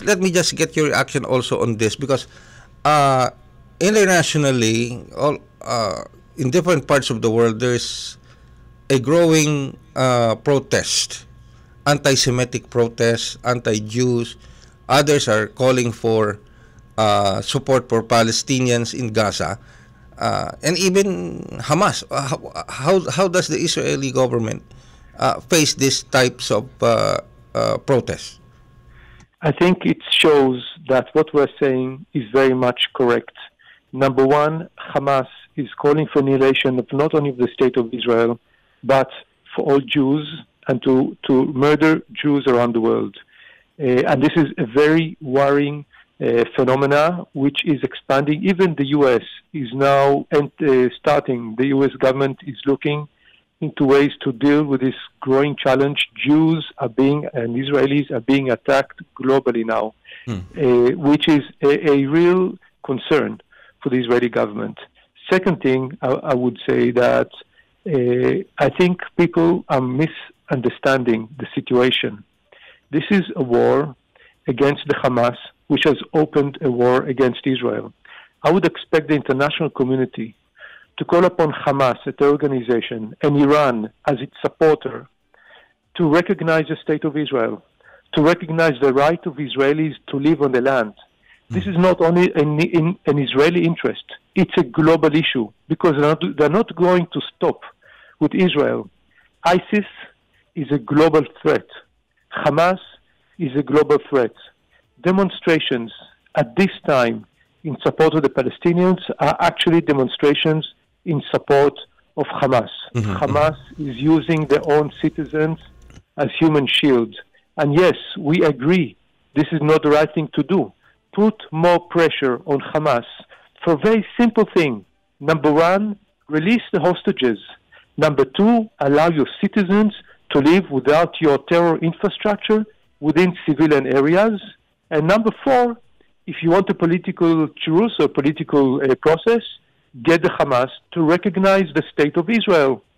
Let me just get your reaction also on this because uh, internationally, all in different parts of the world, there's a growing protest, anti-Semitic protests, anti-Jews. Others are calling for support for Palestinians in Gaza, and even Hamas. How does the Israeli government face these types of protests? I think it shows that what we're saying is very much correct. Number one, Hamas is calling for annihilation of not only of the state of Israel, but for all Jews and to murder Jews around the world. And this is a very worrying phenomena which is expanding. Even the U.S. is now starting. The U.S. government is looking into ways to deal with this growing challenge. Jews are being and Israelis are being attacked globally now, which is a real concern for the Israeli government. Second thing, I would say that I think people are misunderstanding the situation. This is a war against the Hamas, which has opened a war against Israel. I would expect the international community to call upon Hamas, the organization, and Iran as its supporter, to recognize the state of Israel, to recognize the right of Israelis to live on the land. This is not only an Israeli interest, it's a global issue, because they're not going to stop with Israel. ISIS is a global threat. Hamas is a global threat. Demonstrations at this time in support of the Palestinians are actually demonstrations in support of Hamas. Hamas is using their own citizens as human shields. And yes, we agree this is not the right thing to do. Put more pressure on Hamas for a very simple thing. Number one, release the hostages. Number two, allow your citizens to live without your terror infrastructure within civilian areas. And number four, if you want a political truce or political process, get the Hamas to recognize the state of Israel.